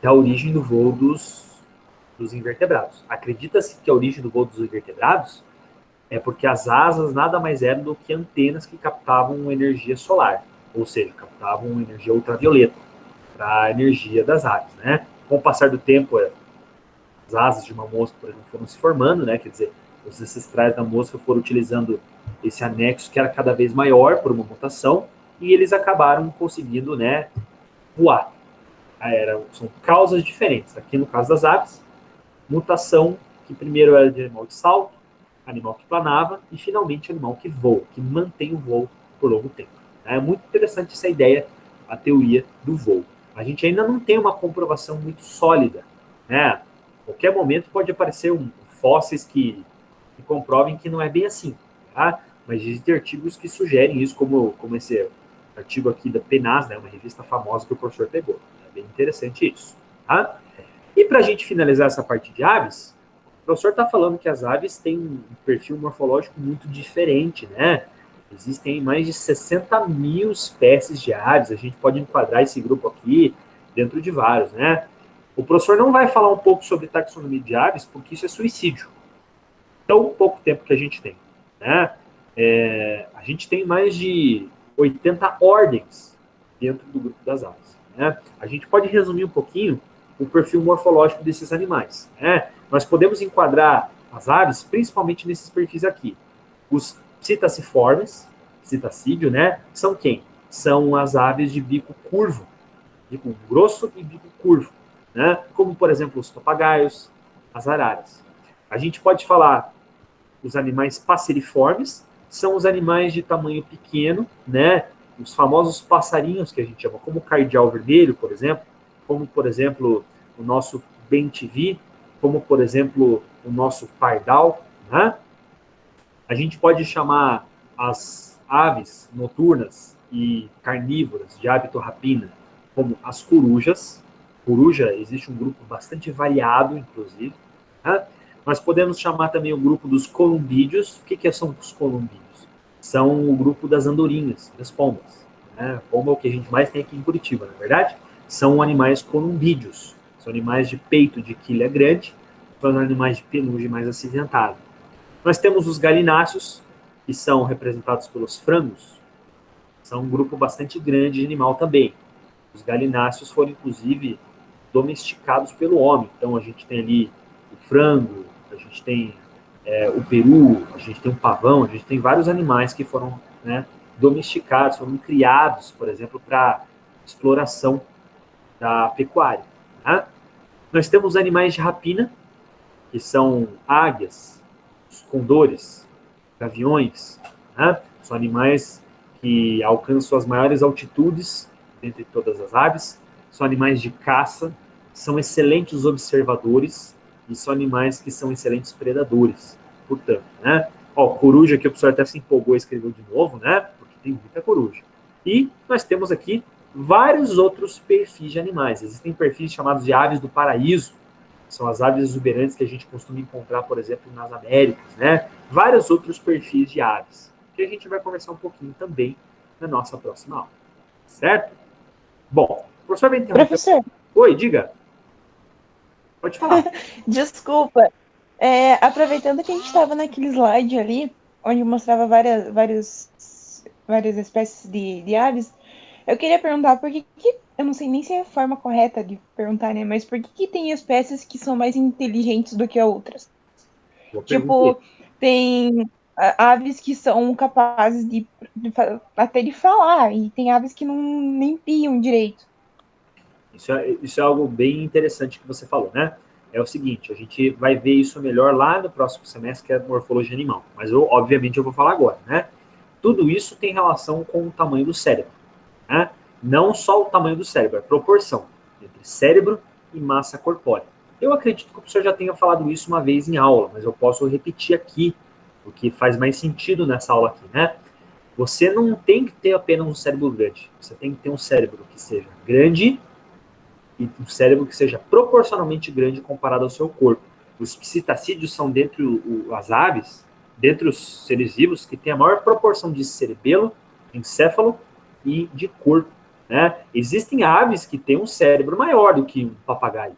da origem do voo dos invertebrados. Acredita-se que a origem do voo dos invertebrados é porque as asas nada mais eram do que antenas que captavam energia solar, ou seja, captavam energia ultravioleta para a energia das aves. Né? Com o passar do tempo, as asas de uma mosca, por exemplo, foram se formando, né? Quer dizer, os ancestrais da mosca foram utilizando esse anexo que era cada vez maior por uma mutação, e eles acabaram conseguindo, né, voar. São causas diferentes. Aqui no caso das aves, mutação que primeiro era de animal de salto, animal que planava e finalmente animal que voa, que mantém o voo por longo tempo. É muito interessante essa ideia, a teoria do voo. A gente ainda não tem uma comprovação muito sólida. Né? A qualquer momento pode aparecer fósseis que comprovem que não é bem assim. Tá? Mas existem artigos que sugerem isso, como esse artigo aqui da PNAS, né? Uma revista famosa que o professor pegou. É bem interessante isso. Tá? E para a gente finalizar essa parte de aves, o professor está falando que as aves têm um perfil morfológico muito diferente, né? Existem mais de 60 mil espécies de aves, a gente pode enquadrar esse grupo aqui dentro de vários, né? O professor não vai falar um pouco sobre taxonomia de aves, porque isso é suicídio. Tão pouco tempo que a gente tem, né? A gente tem mais de 80 ordens dentro do grupo das aves, né? A gente pode resumir um pouquinho o perfil morfológico desses animais, né? Nós podemos enquadrar as aves principalmente nesses perfis aqui. Os psittaciformes, psitacídeo, né? São quem? São as aves de bico curvo, bico grosso e bico curvo, né? Como, por exemplo, os papagaios, as araras. A gente pode falar os animais passeriformes, são os animais de tamanho pequeno, né? Os famosos passarinhos que a gente chama, como o cardeal vermelho, por exemplo, como, por exemplo, o nosso bem-te-vi, como, por exemplo, o nosso pardal, né? A gente pode chamar as aves noturnas e carnívoras de hábito rapina como as corujas. Coruja, existe um grupo bastante variado, inclusive. Né? Nós podemos chamar também o grupo dos columbídeos. O que são os columbídeos? São o grupo das andorinhas, das pombas. Né? Pomba é o que a gente mais tem aqui em Curitiba, na verdade. São animais columbídeos. São animais de peito de quilha grande, são animais de penugem mais acinzentado. Nós temos os galináceos, que são representados pelos frangos. São um grupo bastante grande de animal também. Os galináceos foram, inclusive, domesticados pelo homem. Então, a gente tem ali o frango, a gente tem o peru, a gente tem o pavão, a gente tem vários animais que foram, né, domesticados, foram criados, por exemplo, para exploração da pecuária. Né? Nós temos animais de rapina, que são águias, os condores, gaviões, né? São animais que alcançam as maiores altitudes dentre todas as aves, são animais de caça, são excelentes observadores e são animais que são excelentes predadores, portanto, né? Ó, coruja, que o professor até se empolgou e escreveu de novo, né? Porque tem muita coruja. E nós temos aqui vários outros perfis de animais. Existem perfis chamados de aves do paraíso, são as aves exuberantes que a gente costuma encontrar, por exemplo, nas Américas, né? Vários outros perfis de aves, que a gente vai conversar um pouquinho também na nossa próxima aula. Certo? Bom, o professor vai interromper. Professor. Oi, diga. Pode falar. Desculpa. Aproveitando que a gente estava naquele slide ali, onde mostrava várias espécies de aves, eu queria perguntar por que eu não sei nem se é a forma correta de perguntar, né? Mas por que tem espécies que são mais inteligentes do que outras? Tipo, tem aves que são capazes até de falar, e tem aves que nem piam direito. Isso é algo bem interessante que você falou, né? É o seguinte, a gente vai ver isso melhor lá no próximo semestre, que é a morfologia animal. Mas, obviamente, eu vou falar agora, né? Tudo isso tem relação com o tamanho do cérebro, né? Não só o tamanho do cérebro, é a proporção entre cérebro e massa corpórea. Eu acredito que o professor já tenha falado isso uma vez em aula, mas eu posso repetir aqui, porque faz mais sentido nessa aula aqui, né? Você não tem que ter apenas um cérebro grande, você tem que ter um cérebro que seja grande e um cérebro que seja proporcionalmente grande comparado ao seu corpo. Os psitacídeos são, dentre as aves, dentre os seres vivos, que tem a maior proporção de cerebelo, encéfalo e de corpo. Né? Existem aves que têm um cérebro maior do que um papagaio,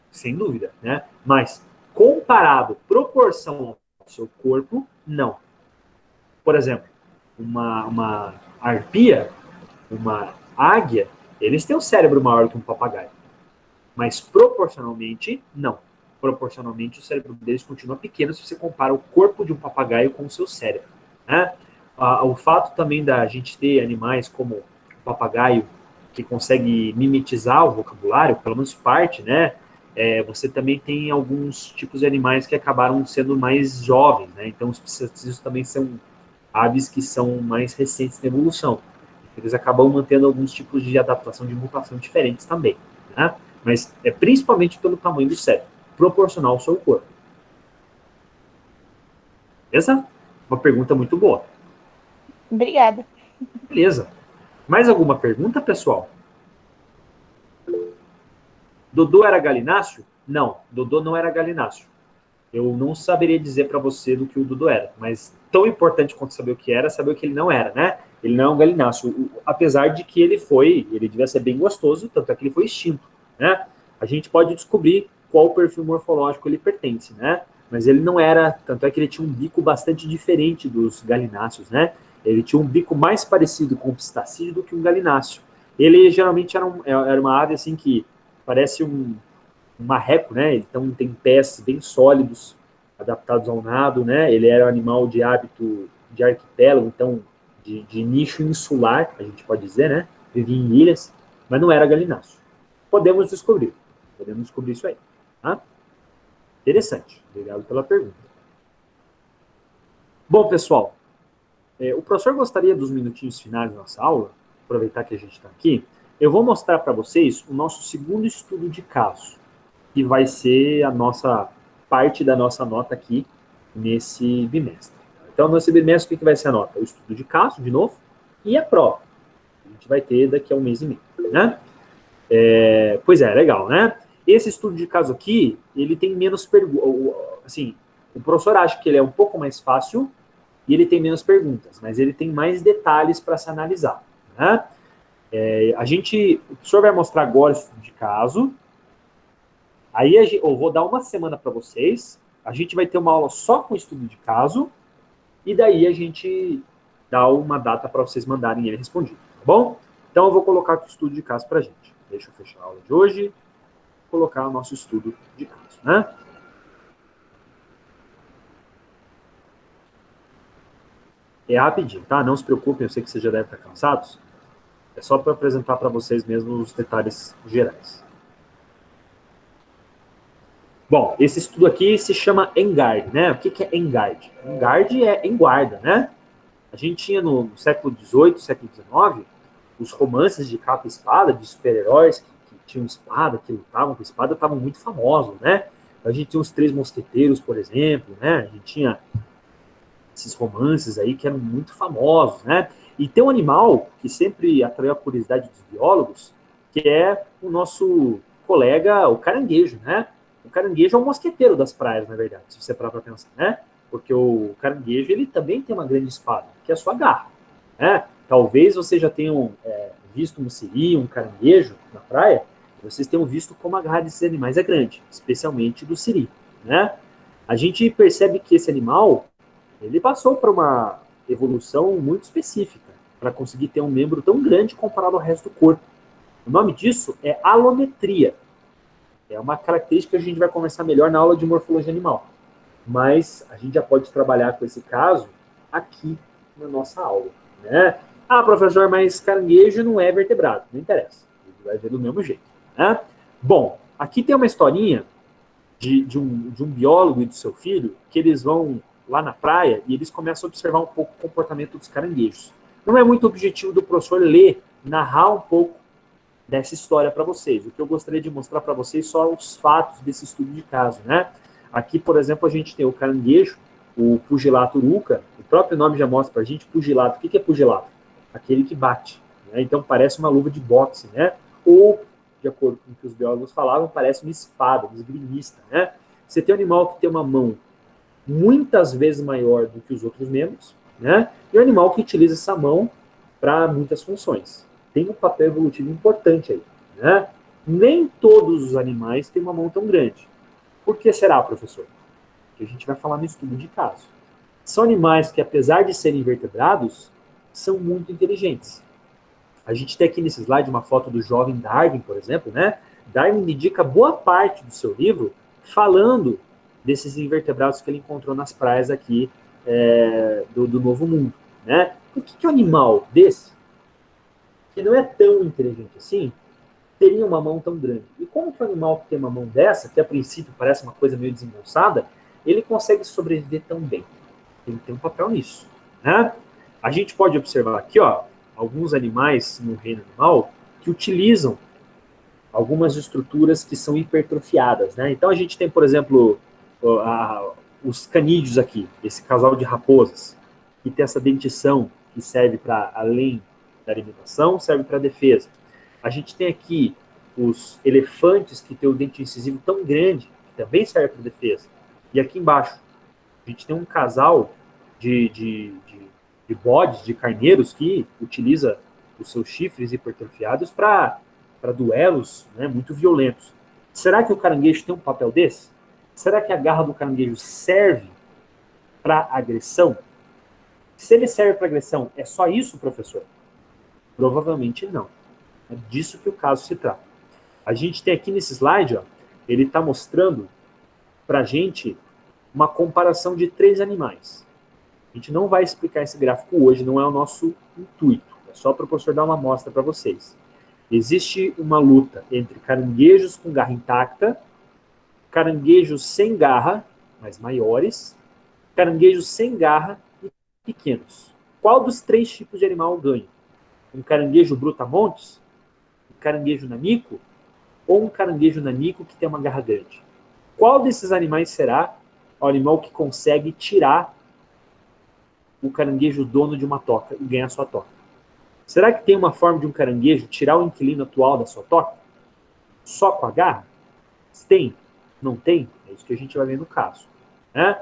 sem dúvida, né? Mas comparado, proporção ao seu corpo, não. Por exemplo, uma arpia, uma águia, eles têm um cérebro maior que um papagaio. Mas proporcionalmente, não. Proporcionalmente, o cérebro deles continua pequeno se você compara o corpo de um papagaio com o seu cérebro. Né? O fato também da gente ter animais como o papagaio, que consegue mimetizar o vocabulário, pelo menos parte, né? Você também tem alguns tipos de animais que acabaram sendo mais jovens, né? Então, os psitacídeos também são aves que são mais recentes na evolução. Eles acabam mantendo alguns tipos de adaptação, de mutação diferentes também, né? Mas é principalmente pelo tamanho do cérebro, proporcional ao seu corpo. Beleza? Uma pergunta muito boa. Obrigada. Beleza. Mais alguma pergunta, pessoal? Dodô era galináceo? Não, Dodô não era galináceo. Eu não saberia dizer para você do que o Dodô era, mas tão importante quanto saber o que era, saber o que ele não era, né? Ele não é um galináceo, apesar de que ele devia ser bem gostoso, tanto é que ele foi extinto, né? A gente pode descobrir qual perfil morfológico ele pertence, né? Mas ele não era, tanto é que ele tinha um bico bastante diferente dos galináceos, né? Ele tinha um bico mais parecido com o pistacídeo do que um galináceo. Ele geralmente era uma ave assim que parece um marreco, né? Então tem pés bem sólidos, adaptados ao nado, né? Ele era um animal de hábito de arquipélago, então de nicho insular, a gente pode dizer, né? Vivia em ilhas, mas não era galináceo. Podemos descobrir isso aí, tá? Interessante, obrigado pela pergunta. Bom, pessoal, o professor gostaria dos minutinhos finais da nossa aula, aproveitar que a gente está aqui. Eu vou mostrar para vocês o nosso segundo estudo de caso, que vai ser a nossa parte da nossa nota aqui nesse bimestre. Então, nesse bimestre, o que vai ser a nota? O estudo de caso, de novo, e a prova. A gente vai ter daqui a um mês e meio, né? Pois é, legal, né? Esse estudo de caso aqui, ele tem menos perguntas. Assim, o professor acha que ele é um pouco mais fácil e ele tem menos perguntas, mas ele tem mais detalhes para se analisar, né? O professor vai mostrar agora o estudo de caso. Aí eu vou dar uma semana para vocês. A gente vai ter uma aula só com estudo de caso. E daí a gente dá uma data para vocês mandarem ele respondido, tá bom? Então eu vou colocar aqui o estudo de caso para a gente. Deixa eu fechar a aula de hoje. Colocar o nosso estudo de caso, né? É rapidinho, tá? Não se preocupem, eu sei que vocês já devem estar cansados. É só para apresentar para vocês mesmo os detalhes gerais. Bom, esse estudo aqui se chama Enguarde, né? O que é Enguarde? Enguarde é em guarda, né? A gente tinha no século XVIII, século XIX, os romances de capa e espada, de super-heróis que tinham espada, que lutavam com espada, estavam muito famosos, né? A gente tinha os Três Mosqueteiros, por exemplo, né? A gente tinha esses romances aí que eram muito famosos, né? E tem um animal que sempre atraiu a curiosidade dos biólogos, que é o nosso colega, o caranguejo, né? O caranguejo é o mosqueteiro das praias, na verdade, se você parar para pensar, né? Porque o caranguejo, ele também tem uma grande espada, que é a sua garra, né? Talvez vocês já tenham visto um siri, um caranguejo na praia, vocês tenham visto como a garra desses animais é grande, especialmente do siri, né? A gente percebe que esse animal, ele passou por uma evolução muito específica para conseguir ter um membro tão grande comparado ao resto do corpo. O nome disso é alometria. É uma característica que a gente vai conversar melhor na aula de morfologia animal. Mas a gente já pode trabalhar com esse caso aqui na nossa aula, né? Ah, professor, mas caranguejo não é vertebrado. Não interessa. Ele vai ver do mesmo jeito, né? Bom, aqui tem uma historinha de um biólogo e do seu filho, que eles vão lá na praia e eles começam a observar um pouco o comportamento dos caranguejos. Não é muito o objetivo do professor ler, narrar um pouco dessa história para vocês. O que eu gostaria de mostrar para vocês são os fatos desse estudo de caso, né? Aqui, por exemplo, a gente tem o caranguejo, o pugilato uruca, o próprio nome já mostra para a gente, pugilato. O que é pugilato? Aquele que bate, né? Então parece uma luva de boxe, né? Ou, de acordo com o que os biólogos falavam, parece uma espada, um esgrimista, né? Você tem um animal que tem uma mão muitas vezes maior do que os outros membros, né? E um animal que utiliza essa mão para muitas funções. Tem um papel evolutivo importante aí, né? Nem todos os animais têm uma mão tão grande. Por que será, professor? Que a gente vai falar no estudo de caso. São animais que, apesar de serem vertebrados, são muito inteligentes. A gente tem aqui nesse slide uma foto do jovem Darwin, por exemplo, né? Darwin dedica boa parte do seu livro falando desses invertebrados que ele encontrou nas praias aqui do Novo Mundo, né? Por que um animal desse, que não é tão inteligente assim, teria uma mão tão grande? E como que um animal que tem uma mão dessa, que a princípio parece uma coisa meio desengonçada, ele consegue sobreviver tão bem? Ele tem um papel nisso, né? A gente pode observar aqui, ó, alguns animais no reino animal que utilizam algumas estruturas que são hipertrofiadas, né? Então a gente tem, por exemplo, os canídeos aqui, esse casal de raposas, que tem essa dentição que serve para, além da alimentação, serve para defesa. A gente tem aqui os elefantes que tem o dente incisivo tão grande, que também serve para defesa. E aqui embaixo, a gente tem um casal de bodes, de carneiros, que utiliza os seus chifres hipertrofiados para duelos, né, muito violentos. Será que o caranguejo tem um papel desse? Será que a garra do caranguejo serve para agressão? Se ele serve para agressão, é só isso, professor? Provavelmente não. É disso que o caso se trata. A gente tem aqui nesse slide, ó, ele está mostrando para a gente uma comparação de 3 animais. A gente não vai explicar esse gráfico hoje, não é o nosso intuito. É só para o professor dar uma amostra para vocês. Existe uma luta entre caranguejos com garra intacta, caranguejos sem garra, mas maiores, caranguejos sem garra e pequenos. Qual dos 3 tipos de animal ganha? Um caranguejo brutamontes? Um caranguejo nanico? Ou um caranguejo nanico que tem uma garra grande? Qual desses animais será o animal que consegue tirar o caranguejo dono de uma toca e ganhar sua toca? Será que tem uma forma de um caranguejo tirar o inquilino atual da sua toca? Só com a garra? Tem? Não tem? É isso que a gente vai ver no caso. Né?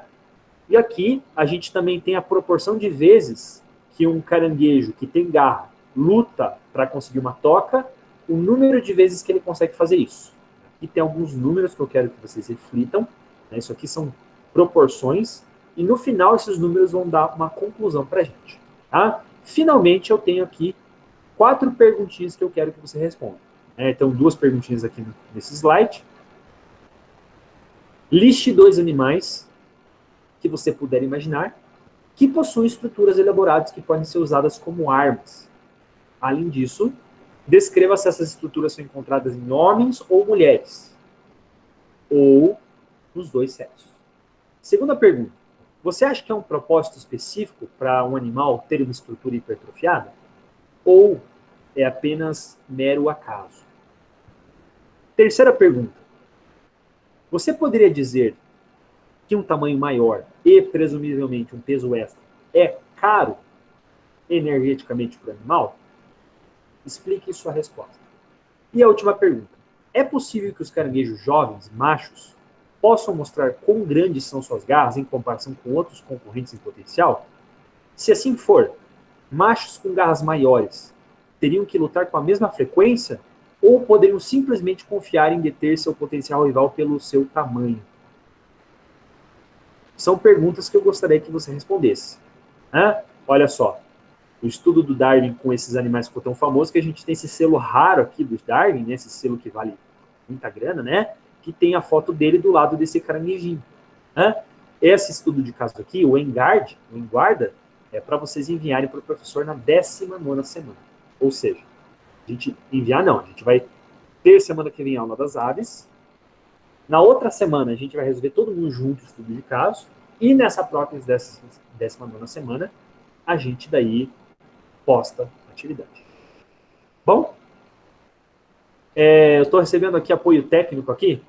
E aqui a gente também tem a proporção de vezes que um caranguejo que tem garra luta para conseguir uma toca, o número de vezes que ele consegue fazer isso. Aqui tem alguns números que eu quero que vocês reflitam. Né? Isso aqui são proporções. E no final esses números vão dar uma conclusão para a gente. Tá? Finalmente eu tenho aqui 4 perguntinhas que eu quero que você responda. Então 2 perguntinhas aqui nesse slide. Liste 2 animais que você puder imaginar que possuem estruturas elaboradas que podem ser usadas como armas. Além disso, descreva se essas estruturas são encontradas em homens ou mulheres. Ou nos 2 sexos. Segunda pergunta. Você acha que é um propósito específico para um animal ter uma estrutura hipertrofiada? Ou é apenas mero acaso? Terceira pergunta. Você poderia dizer que um tamanho maior e, presumivelmente, um peso extra é caro energeticamente para o animal? Explique sua resposta. E a última pergunta. É possível que os caranguejos jovens, machos, possam mostrar quão grandes são suas garras em comparação com outros concorrentes em potencial? Se assim for, machos com garras maiores teriam que lutar com a mesma frequência ou poderiam simplesmente confiar em deter seu potencial rival pelo seu tamanho? São perguntas que eu gostaria que você respondesse. Olha só, o estudo do Darwin com esses animais ficou tão famoso que a gente tem esse selo raro aqui do Darwin, né, esse selo que vale muita grana, né, que tem a foto dele do lado desse caranguejinho. Esse estudo de caso aqui, o Enguarda, é para vocês enviarem para o professor na 19ª semana. Ou seja, a gente vai ter semana que vem a aula das aves. Na outra semana, a gente vai resolver todo mundo junto o estudo de caso. E nessa própria 19ª semana, a gente daí posta a atividade. Bom? Eu estou recebendo aqui apoio técnico aqui.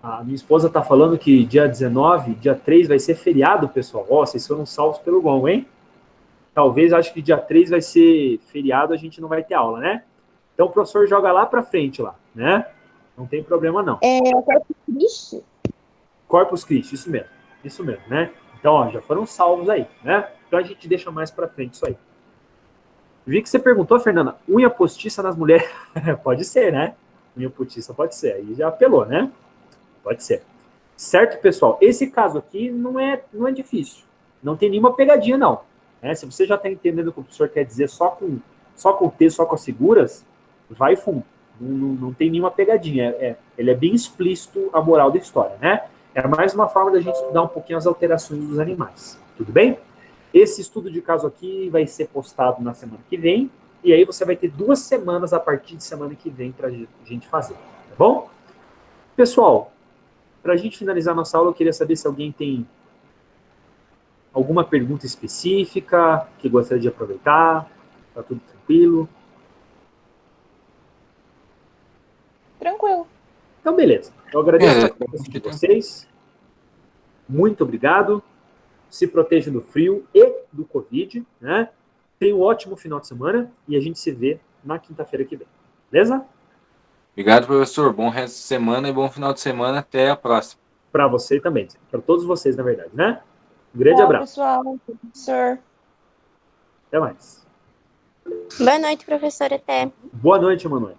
A minha esposa está falando que dia 19, dia 3 vai ser feriado, pessoal. Vocês foram salvos pelo bom, hein? Talvez, acho que dia 3 vai ser feriado, a gente não vai ter aula, né? Então o professor joga lá para frente, lá, né? Não tem problema, não. O Corpus Christi. Corpus Christi, isso mesmo, né? Então, ó, já foram salvos aí, né? Então a gente deixa mais para frente isso aí. Vi que você perguntou, Fernanda, unha postiça nas mulheres? Pode ser, né? Unha postiça pode ser, aí já apelou, né? Pode ser. Certo, pessoal? Esse caso aqui não é difícil. Não tem nenhuma pegadinha, não. Se você já está entendendo o que o professor quer dizer só com o texto, só com as figuras, vai fundo. Não tem nenhuma pegadinha. Ele é bem explícito a moral da história, né? É mais uma forma da gente estudar um pouquinho as alterações dos animais. Tudo bem? Esse estudo de caso aqui vai ser postado na semana que vem, e aí você vai ter 2 semanas a partir de semana que vem para a gente fazer, tá bom? Pessoal, para a gente finalizar nossa aula, eu queria saber se alguém tem alguma pergunta específica que gostaria de aproveitar. Tá tudo tranquilo? Tranquilo. Então, beleza. Eu agradeço a presença de vocês. Muito obrigado. Se protejam do frio e do Covid, né? Tenha um ótimo final de semana e a gente se vê na quinta-feira que vem. Beleza? Obrigado, professor. Bom resto de semana e bom final de semana. Até a próxima. Para você também. Para todos vocês, na verdade, né? Um grande abraço. Pessoal, professor. Até mais. Boa noite, professor. Até. Boa noite, Emanuel.